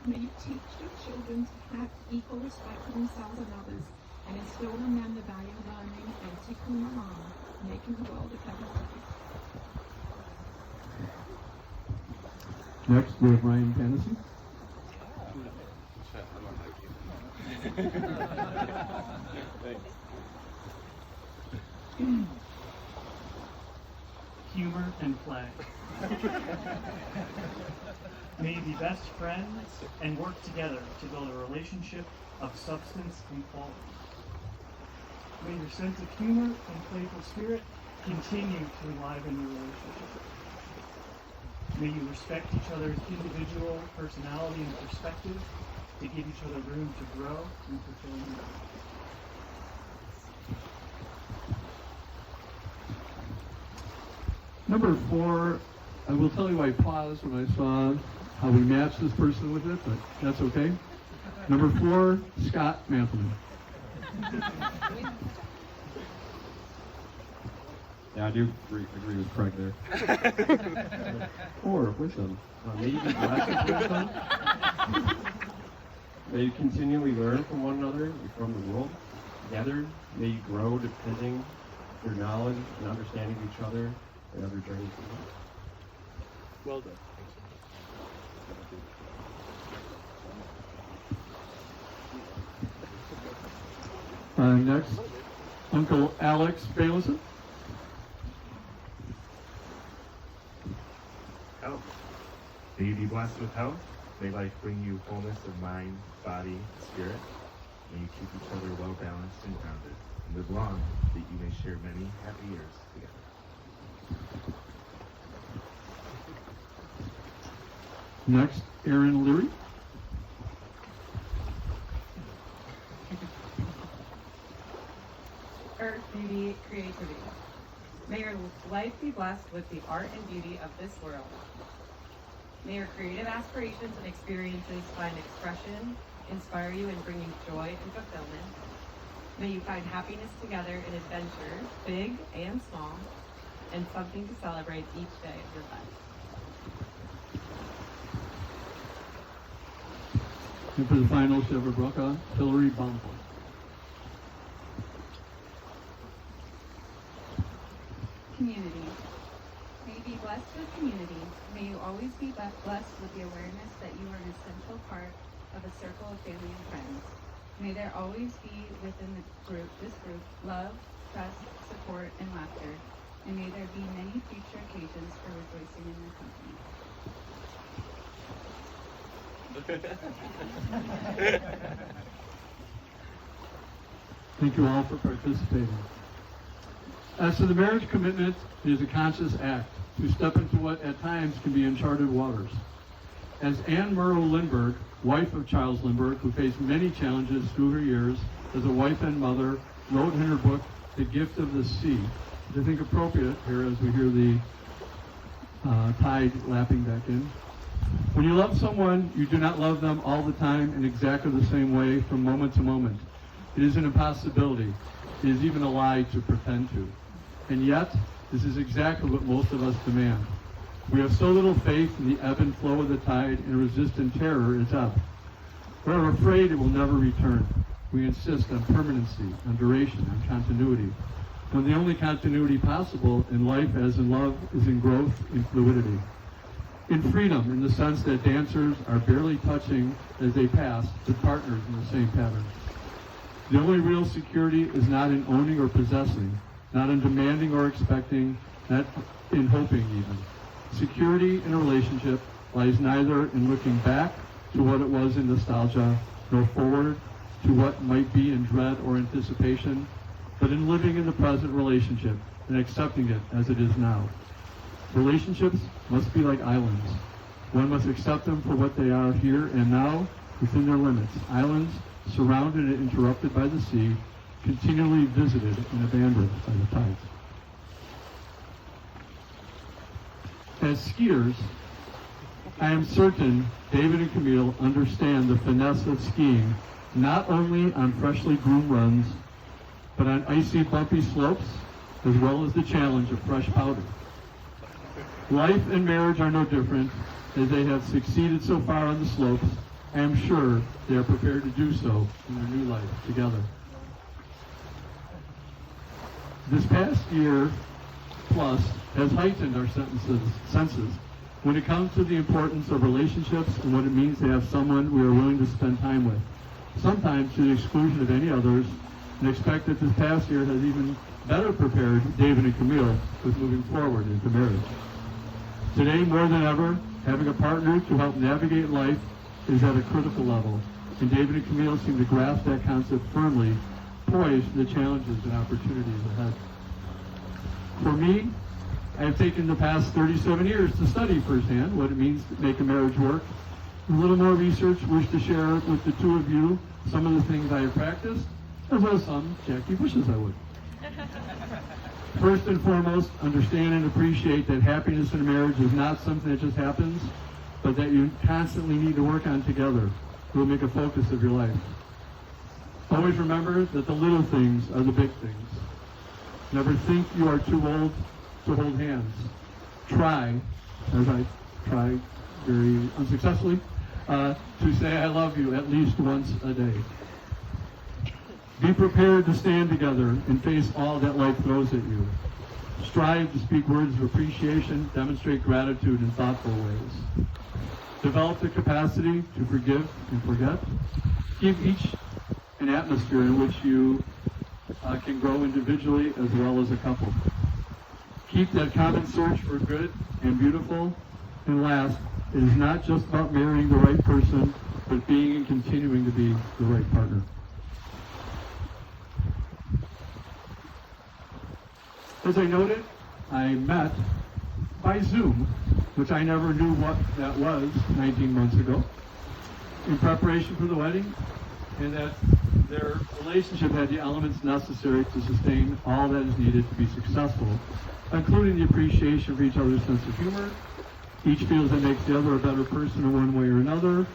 May you teach your children to have equal respect for themselves and others, and instill in them the value of learning and tikkun olam, making the world a better place. Next, we have Ryan Fantasy. Humor and play. May you be best friends and work together to build a relationship of substance and quality. May your sense of humor and playful spirit continue to enliven your relationship. May you respect each other's individual personality and perspective to give each other room to grow and fulfill your life. Number 4, I will tell you I paused when I saw how we matched this person with it, but that's okay. Number 4, Scott Mantleman. Yeah, I do agree with Craig there. 4, wisdom. May you be blessed with wisdom. May you continually learn from one another and from the world. Together, may you grow depending your knowledge and understanding of each other and other journeys. Well done. Next, Uncle Alex Bailison. Health. May you be blessed with health. May life bring you wholeness of mind, body, spirit. May you keep each other well balanced and grounded, and live long, that you may share many happy years together. Next, Aaron Leary. Earth, beauty, creativity. May your life be blessed with the art and beauty of this world. May your creative aspirations and experiences find expression, inspire you, and bring you joy and fulfillment. May you find happiness together in adventures, big and small, and something to celebrate each day of your life. And for the final, Shiva Hillary Bumble. Community. May you be blessed with community. May you always be blessed with the awareness that you are an essential part of a circle of family and friends. May there always be within this group, love, trust, support, and laughter. And may there be many future occasions for rejoicing in your company. Thank you all for participating. As to the marriage commitment, it is a conscious act to step into what at times can be uncharted waters. As Anne Murrow Lindbergh, wife of Charles Lindbergh, who faced many challenges through her years as a wife and mother, wrote in her book, The Gift of the Sea, which I think appropriate here as we hear the tide lapping back in. When you love someone, you do not love them all the time in exactly the same way from moment to moment. It is an impossibility. It is even a lie to pretend to. And yet, this is exactly what most of us demand. We have so little faith in the ebb and flow of the tide and resist in terror its ebb. We are afraid it will never return. We insist on permanency, on duration, on continuity, when the only continuity possible in life as in love is in growth, in fluidity. In freedom, in the sense that dancers are barely touching as they pass, but partners in the same pattern. The only real security is not in owning or possessing, not in demanding or expecting, not in hoping even. Security in a relationship lies neither in looking back to what it was in nostalgia, nor forward to what might be in dread or anticipation, but in living in the present relationship and accepting it as it is now. Relationships must be like islands. One must accept them for what they are here and now within their limits. Islands surrounded and interrupted by the sea, continually visited and abandoned by the tides. As skiers, I am certain David and Camille understand the finesse of skiing, not only on freshly groomed runs, but on icy, bumpy slopes, as well as the challenge of fresh powder. Life and marriage are no different, as they have succeeded so far on the slopes, I am sure they are prepared to do so in their new life together. This past year plus has heightened our senses when it comes to the importance of relationships and what it means to have someone we are willing to spend time with, sometimes to the exclusion of any others, and expect that this past year has even better prepared David and Camille with moving forward into marriage. Today, more than ever, having a partner to help navigate life is at a critical level, and David and Camille seem to grasp that concept firmly, poised for the challenges and opportunities ahead. For me, I have taken the past 37 years to study firsthand what it means to make a marriage work. With a little more research, wish to share with the two of you some of the things I have practiced, as well as some Jackie wishes I would. First and foremost, understand and appreciate that happiness in a marriage is not something that just happens, but that you constantly need to work on together. It will make a focus of your life. Always remember that the little things are the big things. Never think you are too old to hold hands. Try, as I tried very unsuccessfully, to say I love you at least once a day. Be prepared to stand together and face all that life throws at you. Strive to speak words of appreciation, demonstrate gratitude in thoughtful ways. Develop the capacity to forgive and forget. Give each an atmosphere in which you can grow individually as well as a couple. Keep that common search for good and beautiful. And last, it is not just about marrying the right person, but being and continuing to be the right partner. As I noted, I met by Zoom, which I never knew what that was 19 months ago, in preparation for the wedding, and that their relationship had the elements necessary to sustain all that is needed to be successful, including the appreciation for each other's sense of humor. Each feels that makes the other a better person in one way or another,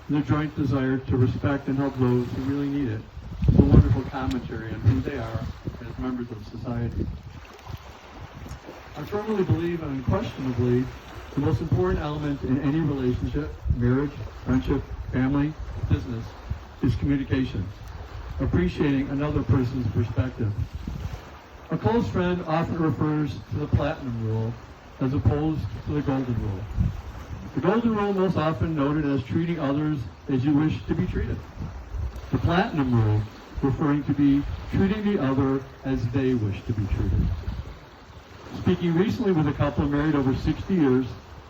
and the joint desire to respect and help those who really need it. It's a wonderful commentary on who they are as members of society. I firmly believe, and unquestionably, the most important element in any relationship, marriage, friendship, family, business, is communication, appreciating another person's perspective. A close friend often refers to the platinum rule as opposed to the golden rule. The golden rule most often noted as treating others as you wish to be treated. The platinum rule referring to be treating the other as they wish to be treated. Speaking recently with a couple married over 60 years,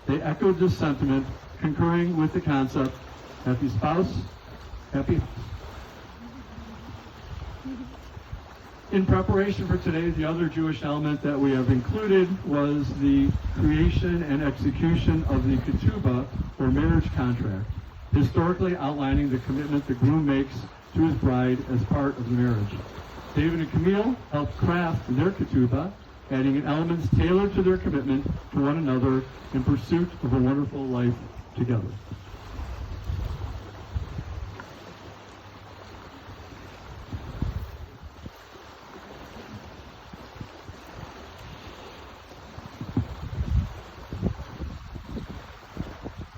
they echoed this sentiment, concurring with the concept, happy spouse, happy house. In preparation for today, the other Jewish element that we have included was the creation and execution of the ketubah, or marriage contract, historically outlining the commitment the groom makes to his bride as part of the marriage. David and Camille helped craft their ketubah, adding in elements tailored to their commitment to one another in pursuit of a wonderful life together.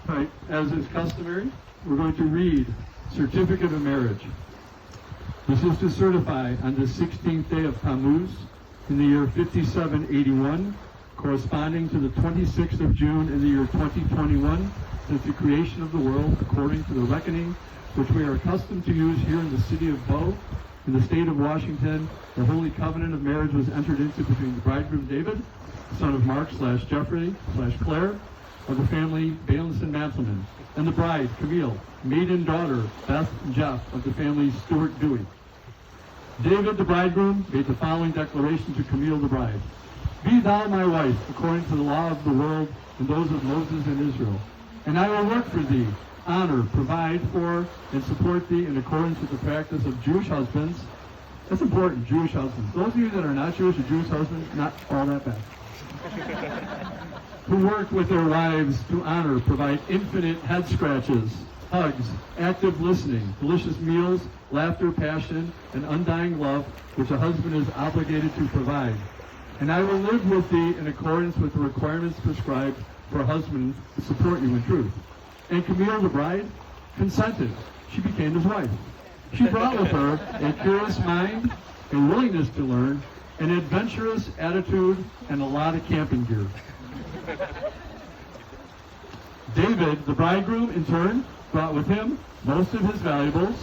All right, as is customary, we're going to read Certificate of Marriage. This is to certify on the 16th day of Tammuz, in the year 5781, corresponding to the 26th of June in the year 2021, since the creation of the world, according to the reckoning which we are accustomed to use here in the city of Bow, in the state of Washington. The holy covenant of marriage was entered into between the bridegroom David, son of Mark/Jeffrey/Claire, of the family Balinson-Mantleman, and the bride, Camille, maiden daughter, Beth and Jeff, of the family Stewart-Dewey. David, the bridegroom, made the following declaration to Camille, the bride. Be thou my wife, according to the law of the world and those of Moses and Israel. And I will work for thee, honor, provide for, and support thee in accordance with the practice of Jewish husbands. That's important, Jewish husbands. Those of you that are not Jewish, a Jewish husband, not all that bad. Who work with their wives to honor, provide infinite head scratches, hugs, active listening, delicious meals, laughter, passion, and undying love, which a husband is obligated to provide. And I will live with thee in accordance with the requirements prescribed for a husband to support you in truth. And Camille, the bride, consented. She became his wife. She brought with her a curious mind, a willingness to learn, an adventurous attitude, and a lot of camping gear. David, the bridegroom, in turn, brought with him most of his valuables,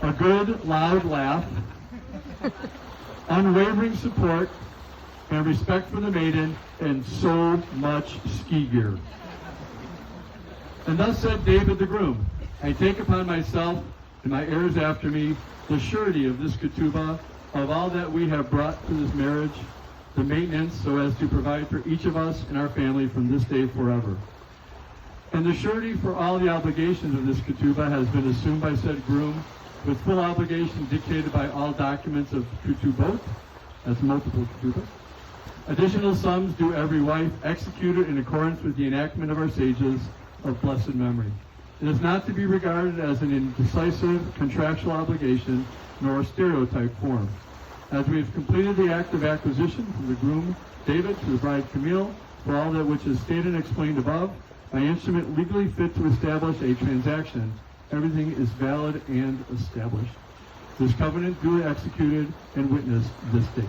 a good, loud laugh, unwavering support, and respect for the maiden, and so much ski gear. And thus said David the groom, I take upon myself and my heirs after me the surety of this ketubah, of all that we have brought to this marriage, the maintenance so as to provide for each of us and our family from this day forever. And the surety for all the obligations of this ketubah has been assumed by said groom, with full obligation dictated by all documents of ketubot, that's multiple ketubah. Additional sums due every wife, executed in accordance with the enactment of our sages of blessed memory. It is not to be regarded as an indecisive contractual obligation, nor a stereotype form. As we have completed the act of acquisition from the groom, David, to the bride, Camille, for all that which is stated and explained above, by instrument legally fit to establish a transaction, everything is valid and established. This covenant duly executed and witnessed this date.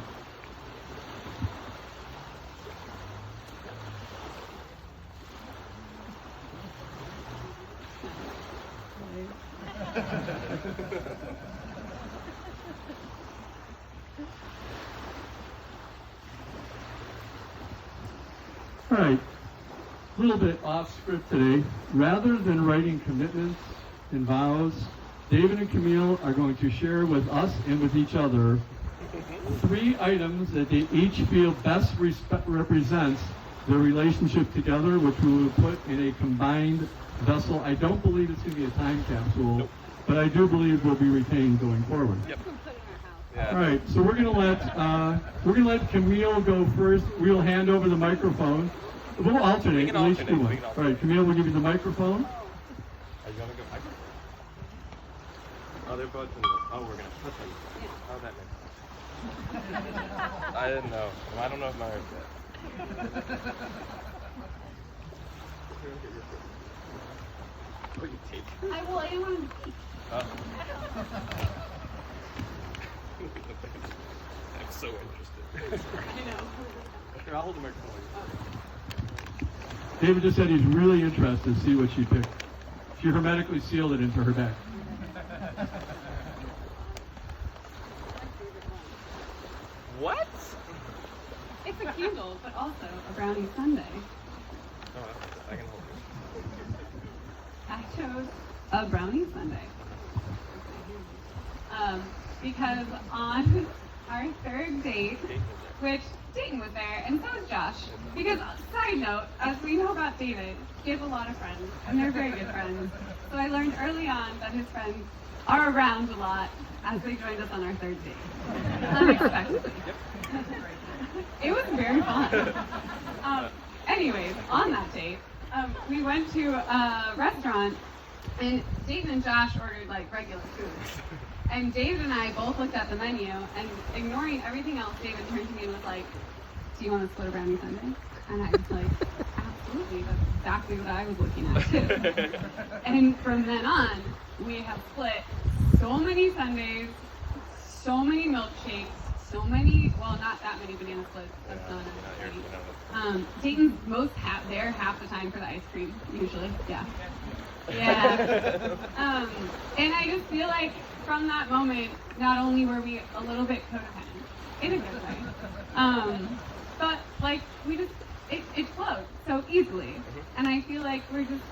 All right, a little bit off script today. Rather than writing commitments and vows, David and Camille are going to share with us and with each other 3 items that they each feel best represents their relationship together, which we will put in a combined vessel. I don't believe it's going to be a time capsule, but I do believe will be retained going forward. Yep. All right, so we're gonna let Camille go first. We'll hand over the microphone. We'll alternate. can At least alternate, two. we can All right, Camille, we'll give you the microphone. Are you gonna go microphone? Oh, they're both in the. Oh, we're gonna put them. Oh, that makes sense. I didn't know. Well, I don't know if mine are set. Oh, you taped. I didn't want to. Oh. I'm so interested. I know. Here, I'll hold the microphone. David just said he's really interested to see what she picked. She hermetically sealed it into her bag. What? It's a candle, but also a brownie sundae. Oh, I can hold it. I chose a brownie sundae. Because on our 3rd date, which Dayton was there, and so was Josh. Because, side note, as we know about David, he has a lot of friends, and they're very good friends. So I learned early on that his friends are around a lot as they joined us on our 3rd date. Unexpectedly. It was very fun. Anyways, on that date, we went to a restaurant, and Dayton and Josh ordered like regular food. And David and I both looked at the menu, and ignoring everything else, David turned to me and was like, do you want to split a brownie sundae? And I was like, absolutely, that's exactly what I was looking at too. And from then on, we have split so many sundaes, so many milkshakes, so many, well, not that many banana splits, that's not Dayton's there half the time for the ice cream, usually, yeah. Yeah. And I just feel like from that moment, not only were we a little bit codependent, in a good way, but like we just, it flowed so easily. And I feel like we're just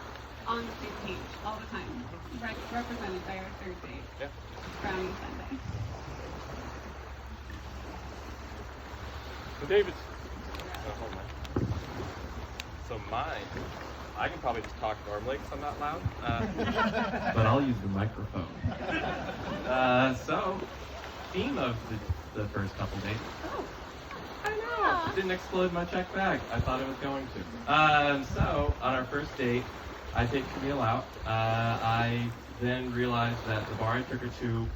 on the same page all the time, represented by our 3rd date, Yeah. brownie sundae. So David's. Hold mine. So mine, I can probably just talk normally because I'm not loud. But I'll use the microphone. So, theme of the first couple dates. Oh, I know. It didn't explode my check bag. I thought it was going to. So, on our first date, I take Camille out. I then realized that the bar I took her to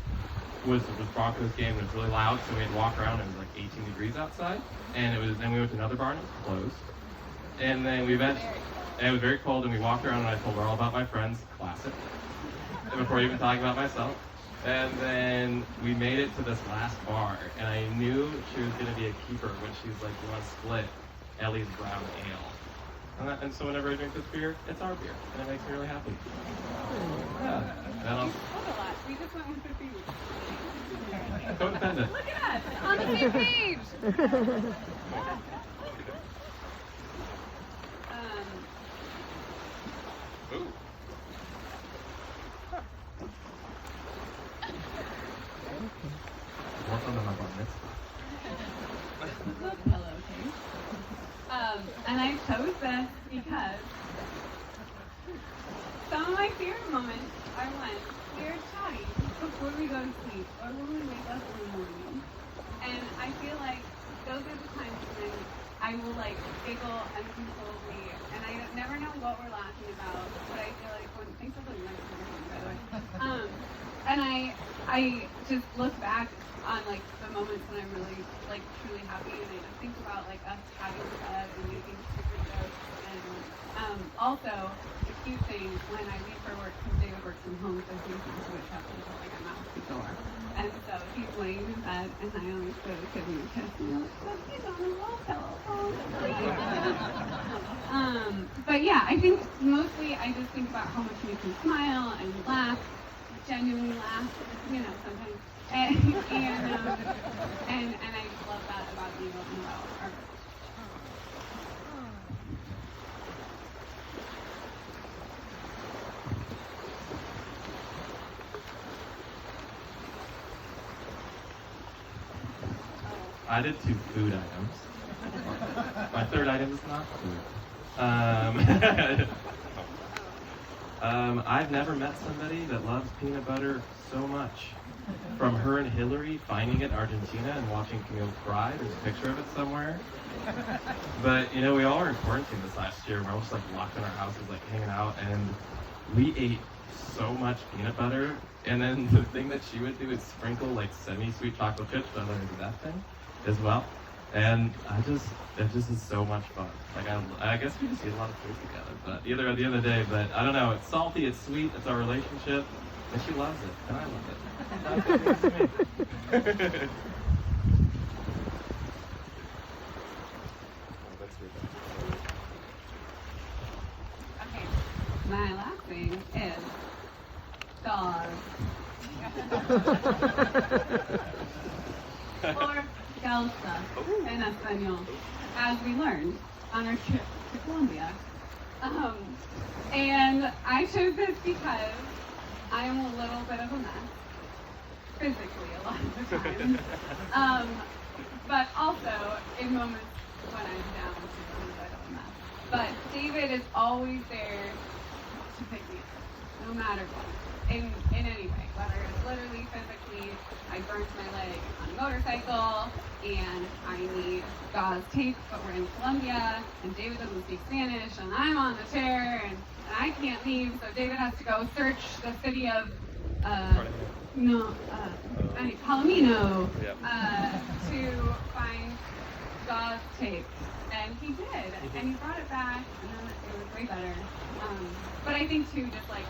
was Broncos game and it was really loud, so we had to walk around. It was like 18 degrees outside, and then we went to another bar and it was closed. And then and it was very cold, and we walked around and I told her all about my friends. Classic. before even talking about myself. And then we made it to this last bar, and I knew she was going to be a keeper when she's like, "You want to split Ellie's brown ale?" And so whenever I drink this beer, it's our beer, and it makes me really happy. Yeah. And I'll, We spoke a lot. We just went with the food. codependent. Look at us on the same page. Ooh. More fun than my bar mitzvah. Look, pillowcase. And I chose this because some of my favorite moments are when we are chatting before we go to sleep or when we wake up in the morning. And I feel like those are the times when I will like giggle uncontrollably, and I never know what we're laughing about, but I feel like when thanks for putting my phone, by the way. And I just look back on like the moments when I'm really like truly happy, and I just think about like us having fun and making stupid jokes, and also the cute thing when I leave for work because David works from home, so he's not switch up until like I'm out the door, and so he's laying in bed, and I always go to give him a kiss, and I'm like, "Look, he's on a wall pillow." But yeah, I think mostly I just think about how much he makes me smile and laugh, genuinely laugh, you know, sometimes. And I just love that about you and about our I did 2 food items. My third item is not food. I've never met somebody that loves peanut butter so much. From her and Hillary finding it in Argentina and watching Camille cry. There's a picture of it somewhere. But, you know, we all were in quarantine this last year. We're all just like locked in our houses, like hanging out. And we ate so much peanut butter. And then the thing that she would do is sprinkle like semi-sweet chocolate chips. I learned to do that thing as well. And it just is so much fun. Like, I guess we just eat a lot of food together. But either at the end of the day, but I don't know, it's salty, it's sweet, it's our relationship. And she loves it, and I love it. That's what it is to me. Okay, my last thing is dogs. Or salsa in Espanol, as we learned on our trip to Colombia. And I chose this because I am a little bit of a mess, physically a lot of the time, but also in moments when I'm down, which is a little bit of a mess. But David is always there to pick me up, no matter what, in any way, whether it's literally, physically. I burnt my leg on a motorcycle, and I need gauze tape, but we're in Colombia, and David doesn't speak Spanish, and I'm on the chair, and I can't leave, so David has to go search the city of Palomino to find gauze tape. And he did, and he brought it back, and then it was way better. But I think too, just like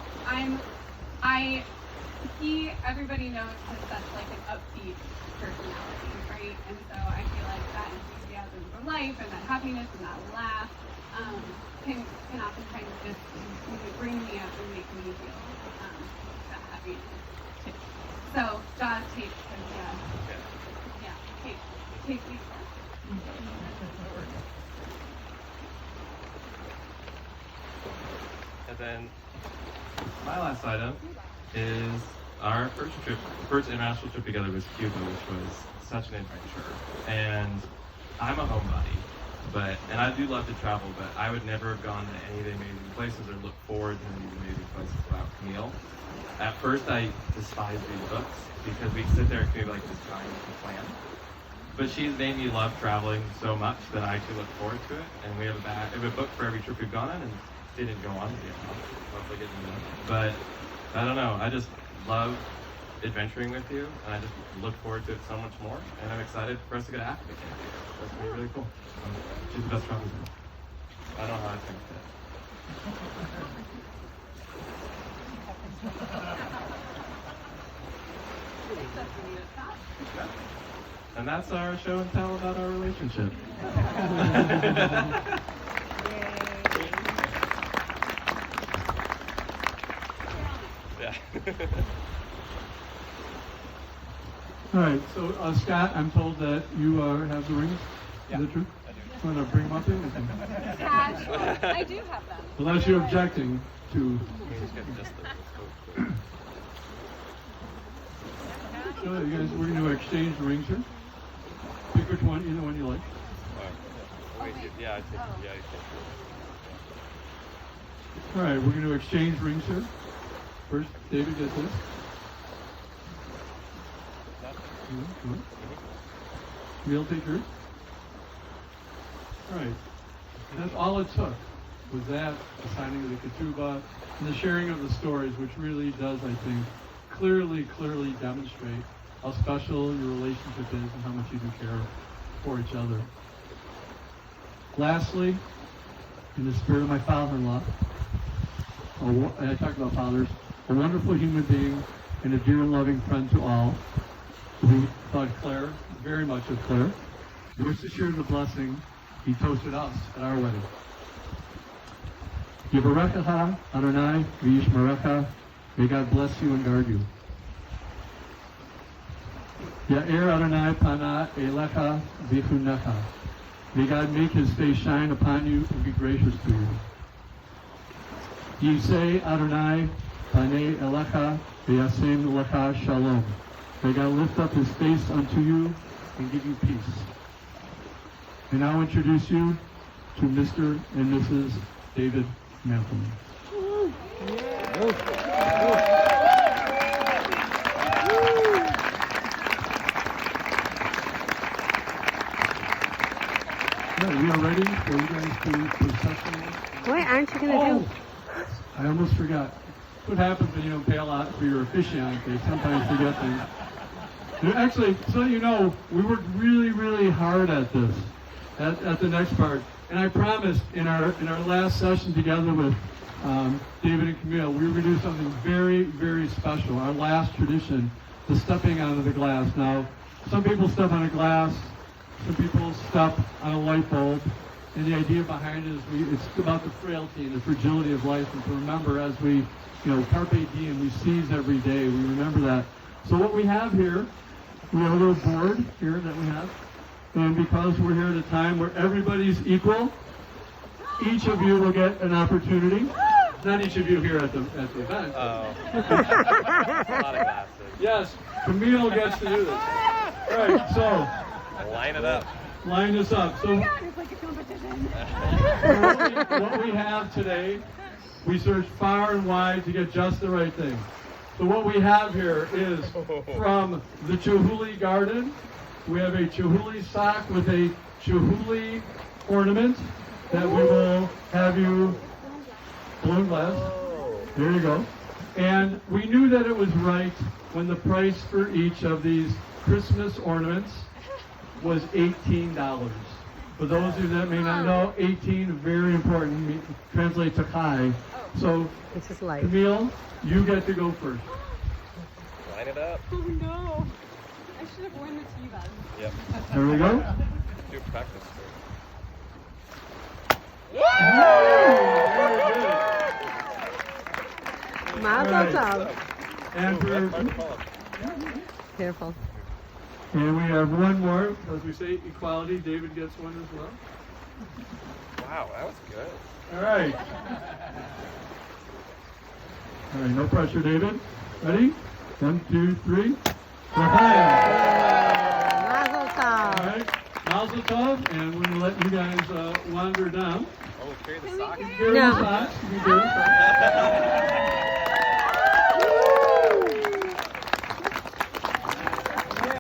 everybody knows that that's like an upbeat personality, right? And so I feel like that enthusiasm for life and that happiness and that laugh can oftentimes just bring me up and make me feel that happiness too. So Jaws tape, tape me. And then my last item is our first international trip together was Cuba, which was such an adventure. And I'm a homebody, and I do love to travel, but I would never have gone to any of the amazing places or look forward to any of the amazing places without Camille. At first, I despised these books because we'd sit there and be like just trying to plan. But she's made me love traveling so much that I actually look forward to it. And we have a book for every trip we've gone on, and it didn't go on. Hopefully get into it. But I don't know. I just love adventuring with you, and I just look forward to it so much more. And I'm excited for us to go to Africa. That's gonna be really cool. She's the best traveler. I don't know how I think that. And that's our show and tell about our relationship. Yeah. All right, so Scott, I'm told that you have the rings. Is that true? I do. Want to bring them up here? I do have them. Unless you're objecting to. So you guys, we're going to exchange the rings here. Pick which one, either one you like. Yeah, I think. Yeah, I think. All right, we're going to exchange rings here. First, David gets this. We'll take yours. All right. That's all it took. Was that, the signing of the ketubah, and the sharing of the stories, which really does, I think, clearly demonstrate how special your relationship is and how much you do care for each other. Lastly, in the spirit of my father-in-law, I talked about fathers, a wonderful human being and a dear and loving friend to all, who thought Claire, very much of Claire, he wished to share the blessing he toasted us at our wedding. Yivarechecha Adonai v'yishmerecha, may God bless you and guard you. Ya'er Adonai pana elecha v'chunecha, may God make his face shine upon you and be gracious to you. Yisei Adonai panei elecha v'yasem lecha shalom, may God lift up his face unto you and give you peace. And I'll introduce you to Mr. and Mrs. David Mantham. We are ready for you guys to procession. What aren't you going to do? I almost forgot. What happens when you don't pay a lot for your officiant? They sometimes forget things. Actually, so you know, we worked really hard at this, at the next part. And I promised in our last session together with David and Camille, we were going to do something very special. Our last tradition, the stepping onto the glass. Now, some people step on a glass, some people step on a light bulb, and the idea behind it is it's about the frailty and the fragility of life, and to remember as we, carpe diem, we seize every day, we remember that. So what we have here, we have a little board here that we have, and because we're here at a time where everybody's equal, each of you will get an opportunity. Not each of you here at the event. Oh. A lot of glasses. Yes, Camille gets to do this. All right, so Line it up. line this up. So It's like a competition. what we have today, we searched far and wide to get just the right thing. So what we have here is from the Chihuly Garden. We have a Chihuly sock with a Chihuly ornament that we will have you balloon glass. There you go. And we knew that it was right when the price for each of these Christmas ornaments was $18. For those of you that may not know, 18, very important, translates to high. So, This is life. Camille, you get to go first. Line it up. Oh no. I should have worn the T-bag. Yep. There we go. Do practice first. Mazel Alright. tov. And Careful. and we have one more. As we say, equality. David gets one as well. Wow, that was good. All right. All right, no pressure, David. Ready? 1, 2, 3. L'chaim. Mazel All tov. right. Mazel tov, and we're going to let you guys wander down. Oh, carry the sock. Carry the socks. You can carry the socks.